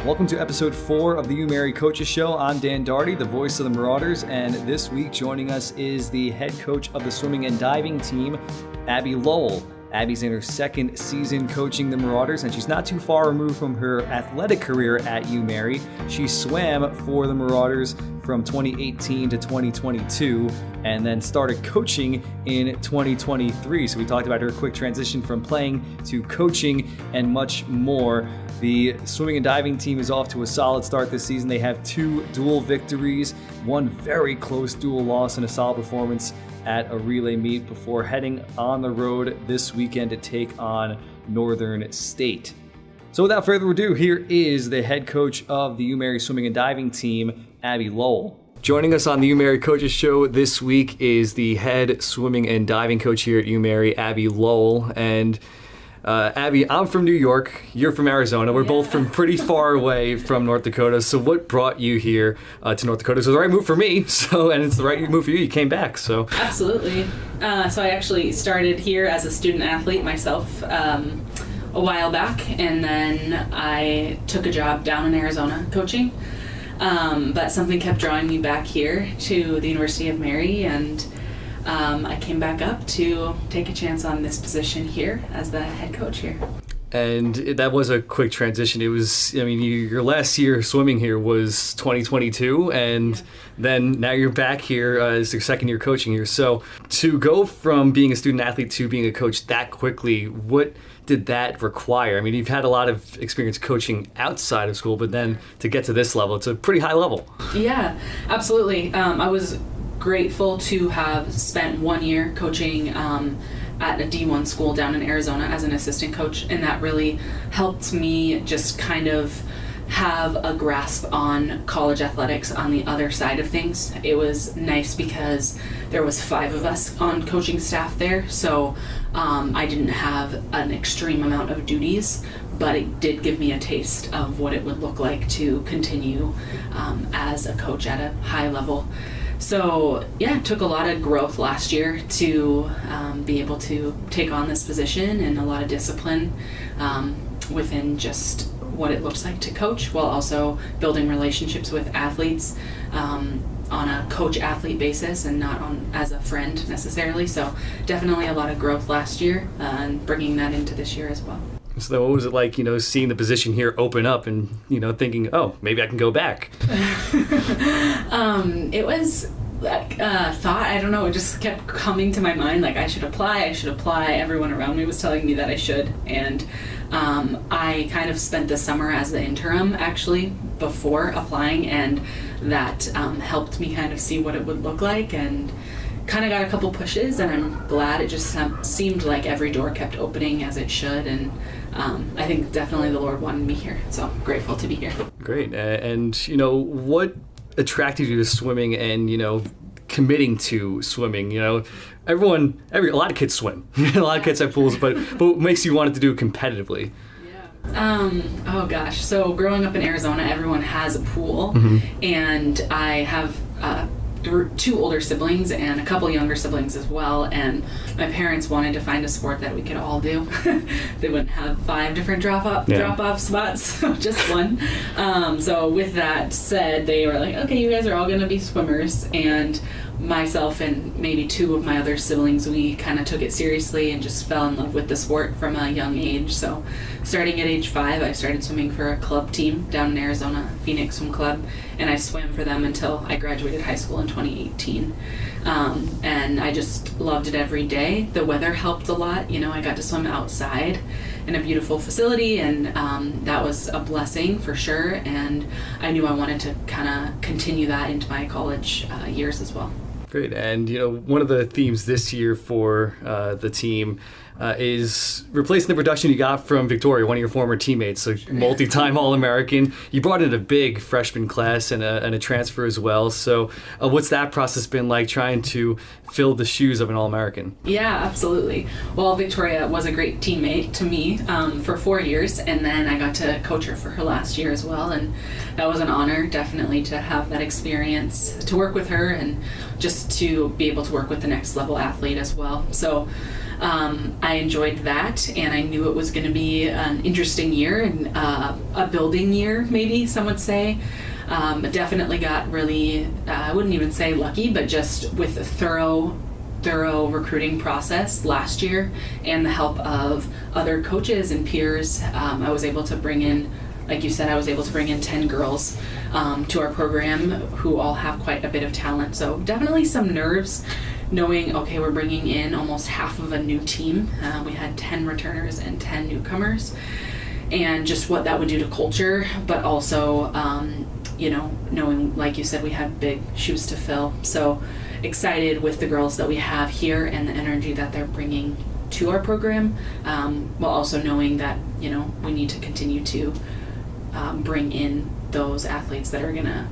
Welcome to episode 4 of the UMary Coaches Show. I'm Dan Daugherty, the voice of the Marauders, and this week joining us is the head coach of the swimming and diving team, Abby Loel. Abby's in her second season coaching the Marauders, and she's not too far removed from her athletic career at UMary. She swam for the Marauders from 2018 to 2022, and then started coaching in 2023. So we talked about her quick transition from playing to coaching and much more. The swimming and diving team is off to a solid start this season. They have 2 dual victories, 1 very close dual loss, and a solid performance at a relay meet before heading on the road this weekend to take on Northern State. So without further ado, here is the head coach of the UMary Swimming and Diving team, Abby Loel. Joining us on the UMary Coaches Show this week is the head swimming and diving coach here at UMary, Abby Loel. And Abby, I'm from New York, you're from Arizona. We're both from pretty far away from North Dakota. So what brought you here to North Dakota? So the right move for me, and it's the right move for you. You came back, so. Absolutely. So I actually started here as a student athlete myself a while back, and then I took a job down in Arizona coaching. But something kept drawing me back here to the University of Mary, and I came back up to take a chance on this position here as the head coach here. And that was a quick transition. It was, your last year swimming here was 2022, and then now you're back here as your second year coaching here. So to go from being a student athlete to being a coach that quickly, what did that require? You've had a lot of experience coaching outside of school, but then to get to this level, it's a pretty high level. Yeah, absolutely. I was grateful to have spent 1 year coaching at a D1 school down in Arizona as an assistant coach, and that really helped me just kind of have a grasp on college athletics on the other side of things. It was nice because there was 5 of us on coaching staff there, so I didn't have an extreme amount of duties, but it did give me a taste of what it would look like to continue as a coach at a high level. So yeah, it took a lot of growth last year to be able to take on this position, and a lot of discipline within just what it looks like to coach, while also building relationships with athletes on a coach-athlete basis and not on as a friend necessarily. So definitely a lot of growth last year and bringing that into this year as well. So what was it like, seeing the position here open up and, thinking, oh, maybe I can go back? It was like thought, I don't know, it just kept coming to my mind, like I should apply. Everyone around me was telling me that I should. And I kind of spent the summer as the interim actually before applying, and that helped me kind of see what it would look like, and kind of got a couple pushes, and I'm glad. It just seemed like every door kept opening as it should, and I think definitely the Lord wanted me here, so I'm grateful to be here. Great. And what attracted you to swimming and committing to swimming? A lot of kids swim. A lot of kids have pools, but what makes you want it to do it competitively? Oh gosh, so growing up in Arizona, everyone has a pool, and I have 2 older siblings and a couple younger siblings as well, and my parents wanted to find a sport that we could all do. They wouldn't have 5 different drop-off spots, so just one. So with that said, they were like, okay, you guys are all going to be swimmers, and myself and maybe 2 of my other siblings, we kind of took it seriously and just fell in love with the sport from a young age. So starting at age 5, I started swimming for a club team down in Arizona, Phoenix Swim Club, and I swam for them until I graduated high school in 2018. And I just loved it every day. The weather helped a lot. I got to swim outside in a beautiful facility, and that was a blessing for sure. And I knew I wanted to kind of continue that into my college years as well. Great. And, one of the themes this year for the team is replacing the production you got from Victoria, one of your former teammates, a multi-time All-American. You brought in a big freshman class and a transfer as well. So what's that process been like, trying to fill the shoes of an All-American? Yeah, absolutely. Well, Victoria was a great teammate to me for 4 years, and then I got to coach her for her last year as well, and that was an honor, definitely, to have that experience, to work with her, and just to be able to work with the next level athlete as well. So I enjoyed that, and I knew it was going to be an interesting year and a building year, maybe some would say. Definitely got really, I wouldn't even say lucky, but just with a thorough recruiting process last year and the help of other coaches and peers. I was able to bring in, like you said, 10 girls to our program who all have quite a bit of talent. So definitely some nerves knowing, okay, we're bringing in almost half of a new team. We had 10 returners and 10 newcomers, and just what that would do to culture, but also, knowing, like you said, we had big shoes to fill. So excited with the girls that we have here and the energy that they're bringing to our program, while also knowing that, we need to continue to bring in those athletes that are going to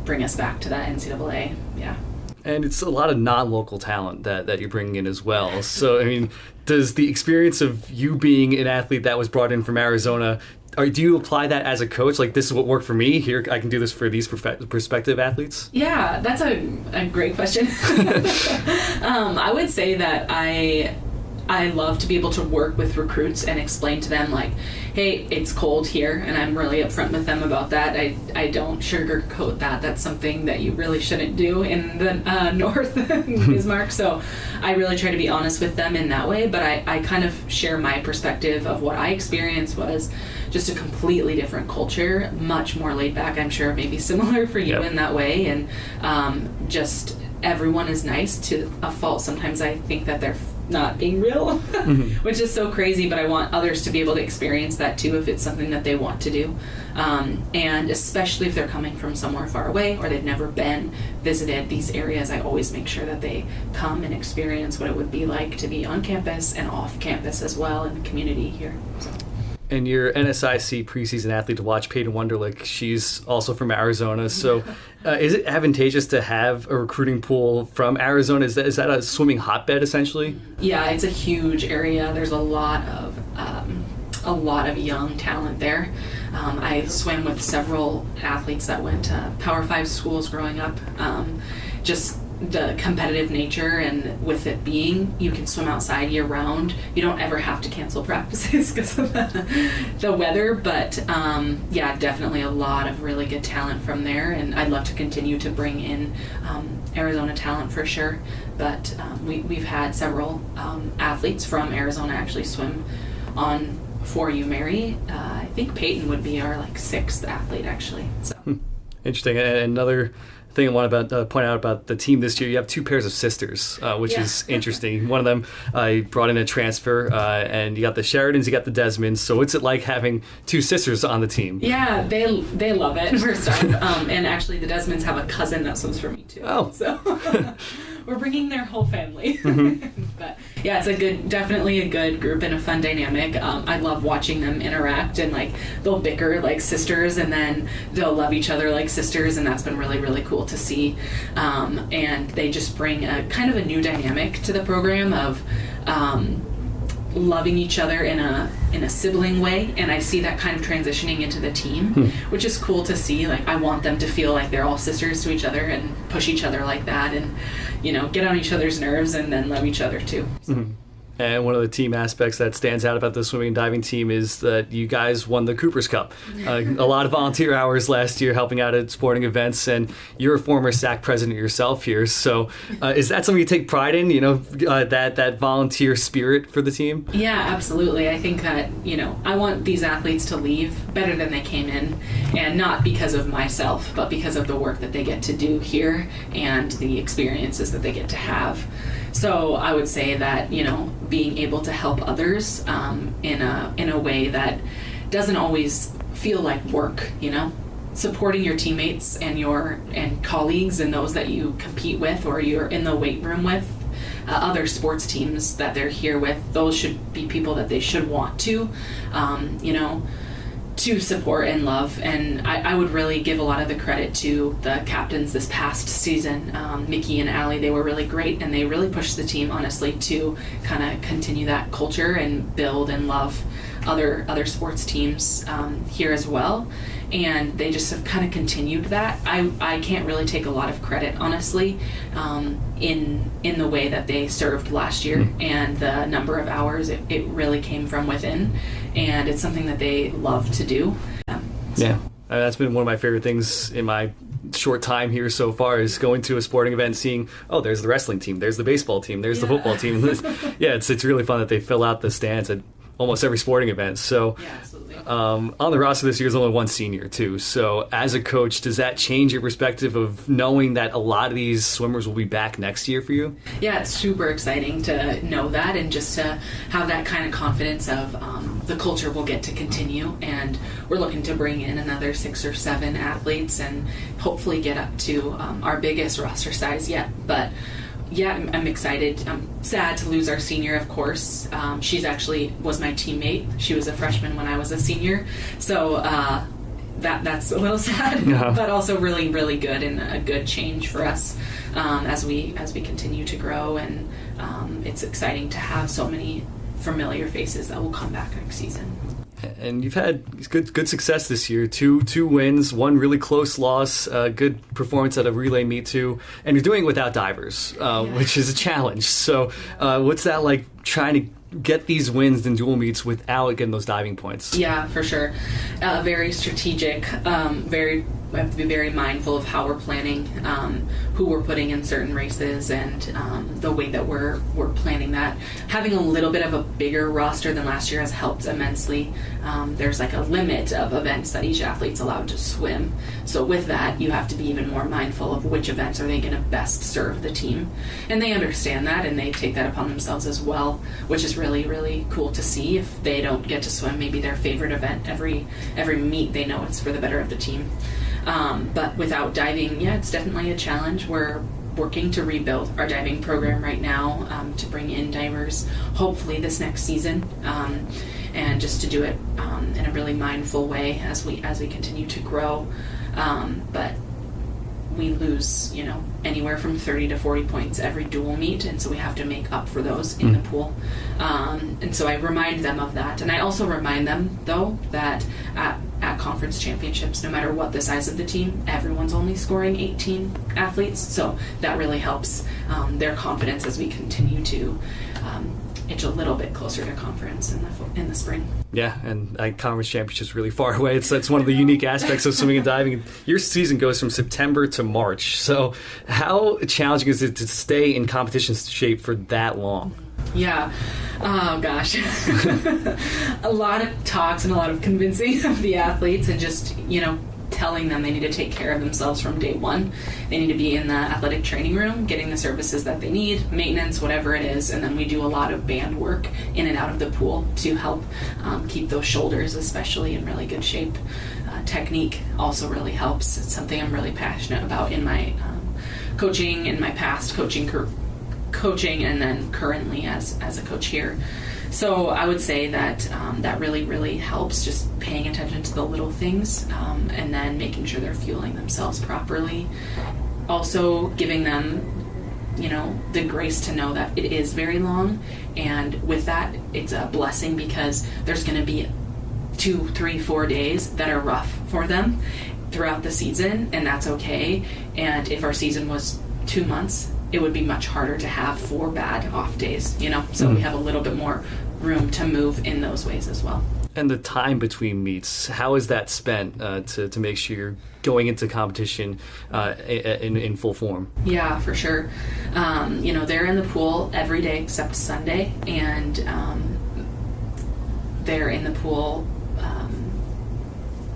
bring us back to that NCAA. Yeah. And it's a lot of non-local talent that you're bringing in as well. So, I mean, does the experience of you being an athlete that was brought in from Arizona, do you apply that as a coach? Like, this is what worked for me. Here, I can do this for these prospective athletes? Yeah, that's a great question. I would say that I love to be able to work with recruits and explain to them, like, hey, it's cold here, and I'm really upfront with them about that. I don't sugarcoat that. That's something that you really shouldn't do in the North Bismarck. So I really try to be honest with them in that way, but I kind of share my perspective of what I experienced was just a completely different culture, much more laid back. I'm sure maybe similar for you in that way, and just everyone is nice to a fault. Sometimes I think that they're not being real, which is so crazy, but I want others to be able to experience that too if it's something that they want to do. And especially if they're coming from somewhere far away or they've never visited these areas, I always make sure that they come and experience what it would be like to be on campus and off campus as well in the community here. So. And your NSIC preseason athlete to watch, Peyton Wunderlich, she's also from Arizona. So is it advantageous to have a recruiting pool from Arizona? Is that a swimming hotbed, essentially? Yeah, it's a huge area. There's a lot of young talent there. I swam with several athletes that went to Power 5 schools growing up. Just the competitive nature, and with it being you can swim outside year round, you don't ever have to cancel practices because of the weather, but definitely a lot of really good talent from there, and I'd love to continue to bring in Arizona talent for sure, but we've had several athletes from Arizona actually swim on for UMary. I think Peyton would be our sixth athlete actually. So interesting. And another thing I want to point out about the team this year, you have two pairs of sisters, which is interesting. One of them I brought in a transfer, and you got the Sheridans, you got the Desmonds. So what's it like having two sisters on the team? Yeah, they love it, first off. And actually the Desmonds have a cousin that swims for me too. Oh. So we're bringing their whole family. Mm-hmm. But yeah, it's definitely a good group and a fun dynamic. I love watching them interact, and they'll bicker like sisters, and then they'll love each other like sisters, and that's been really, really cool to see. And they just bring a kind of a new dynamic to the program of loving each other in a sibling way, and I see that kind of transitioning into the team, which is cool to see. I want them to feel like they're all sisters to each other and push each other like that, and get on each other's nerves and then love each other too. So. Mm-hmm. And one of the team aspects that stands out about the swimming and diving team is that you guys won the Cooper's Cup. A lot of volunteer hours last year helping out at sporting events, and you're a former SAC president yourself here. So is that something you take pride in, that volunteer spirit for the team? Yeah, absolutely. I think that, I want these athletes to leave better than they came in, and not because of myself, but because of the work that they get to do here and the experiences that they get to have. So I would say that, being able to help others in a way that doesn't always feel like work, supporting your teammates and colleagues and those that you compete with or you're in the weight room with, other sports teams that they're here with, those should be people that they should want to, to support and love. And I would really give a lot of the credit to the captains this past season. Mickey and Allie, they were really great, and they really pushed the team, honestly, to kind of continue that culture and build and love other sports teams here as well. and they just have kind of continued that. I can't really take a lot of credit, honestly, in the way that they served last year and the number of hours. It really came from within, and it's something that they love to do. Yeah, that's been one of my favorite things in my short time here so far, is going to a sporting event, seeing, oh, there's the wrestling team, there's the baseball team, there's the football team. Yeah, it's really fun that they fill out the stands at almost every sporting event. So Yeah, absolutely. on the roster this year is only one senior too. So as a coach, does that change your perspective of knowing that a lot of these swimmers will be back next year for you? Yeah, it's super exciting to know that, and just to have that kind of confidence of the culture will get to continue, and we're looking to bring in another 6 or 7 athletes and hopefully get up to our biggest roster size yet. But yeah, I'm excited. I'm sad to lose our senior, of course. She's actually was my teammate. She was a freshman when I was a senior. So that's a little sad, but also really, really good, and a good change for us as we continue to grow. And it's exciting to have so many familiar faces that will come back next season. And you've had good success this year. Two wins, one really close loss, good performance at a relay meet too, and you're doing it without divers, which is a challenge. So what's that like, trying to get these wins in dual meets without getting those diving points? Yeah, for sure. Very strategic. We have to be very mindful of how we're planning, who we're putting in certain races, and the way that we're planning that. Having a little bit of a bigger roster than last year has helped immensely. There's like a limit of events that each athlete's allowed to swim. So with that, you have to be even more mindful of which events are they going to best serve the team. And they understand that, and they take that upon themselves as well, which is really, really cool to see. If they don't get to swim maybe their favorite event every meet, they know it's for the better of the team. But without diving, yeah, it's definitely a challenge. We're working to rebuild our diving program right now, to bring in divers hopefully this next season, and just to do it in a really mindful way as we continue to grow. But we lose, anywhere from 30 to 40 points every dual meet, and so we have to make up for those in the pool. And so I remind them of that. And I also remind them, though, that at conference championships, no matter what the size of the team, everyone's only scoring 18 athletes. So that really helps their confidence as we continue to inch a little bit closer to conference in the spring. Yeah, and conference championships really far away. That's one of the unique aspects of swimming and diving. Your season goes from September to March. So how challenging is it to stay in competition shape for that long? Yeah. Oh, gosh. A lot of talks and a lot of convincing of the athletes, and just, telling them they need to take care of themselves from day one. They need to be in the athletic training room, getting the services that they need, maintenance, whatever it is, and then we do a lot of band work in and out of the pool to help keep those shoulders especially in really good shape. Technique also really helps. It's something I'm really passionate about in my coaching, in my past coaching and then currently as a coach here. So I would say that that really, really helps, just paying attention to the little things, and then making sure they're fueling themselves properly. Also giving them, the grace to know that it is very long, and with that, it's a blessing, because there's going to be 2, 3, 4 days that are rough for them throughout the season, and that's okay. And if our season was 2 months, it would be much harder to have 4 bad off days, so we have a little bit more room to move in those ways as well. And the time between meets, how is that spent to make sure you're going into competition in full form? Yeah, for sure. They're in the pool every day except Sunday, and they're in the pool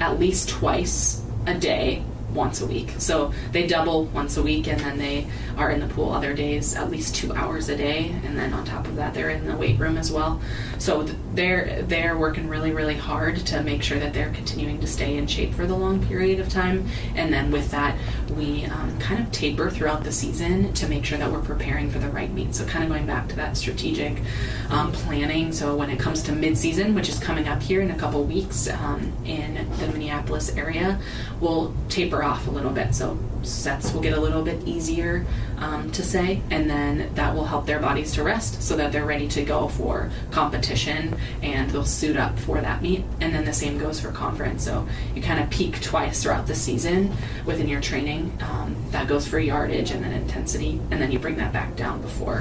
at least twice a day, once a week. So they double once a week, and then they are in the pool other days at least 2 hours a day, and then on top of that they're in the weight room as well. So they're working really, really hard to make sure that they're continuing to stay in shape for the long period of time. And then with that, we kind of taper throughout the season to make sure that we're preparing for the right meet. So kind of going back to that strategic planning. So when it comes to mid-season, which is coming up here in a couple weeks in the Minneapolis area, we'll taper taper off a little bit. So sets will get a little bit easier to say, and then that will help their bodies to rest so that they're ready to go for competition and they'll suit up for that meet. And then the same goes for conference. So you kind of peak twice throughout the season within your training. That goes for yardage and then intensity, and then you bring that back down before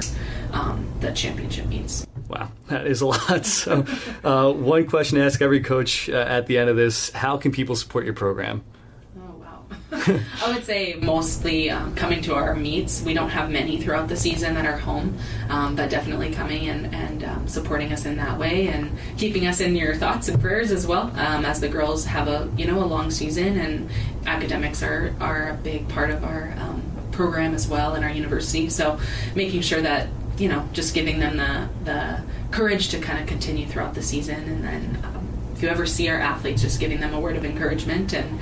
the championship meets. Wow, that is a lot. So one question to ask every coach at the end of this: how can people support your program? Oh, wow. I would say mostly coming to our meets. We don't have many throughout the season that are home, but definitely coming and supporting us in that way, and keeping us in your thoughts and prayers as well, as the girls have a long season, and academics are a big part of our program as well in our university. So making sure that just giving them the courage to kind of continue throughout the season, and then if you ever see our athletes, just giving them a word of encouragement and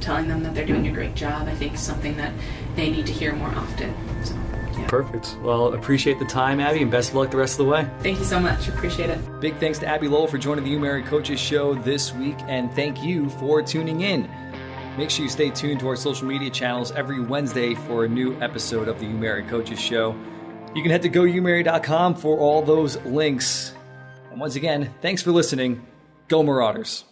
telling them that they're doing a great job, I think is something that they need to hear more often. So, yeah. Perfect. Well, appreciate the time, Abby, and best of luck the rest of the way. Thank you so much. Appreciate it. Big thanks to Abby Loel for joining the UMary Coaches Show this week, and thank you for tuning in. Make sure you stay tuned to our social media channels every Wednesday for a new episode of the UMary Coaches Show. You can head to goumary.com for all those links. And once again, thanks for listening. Go Marauders.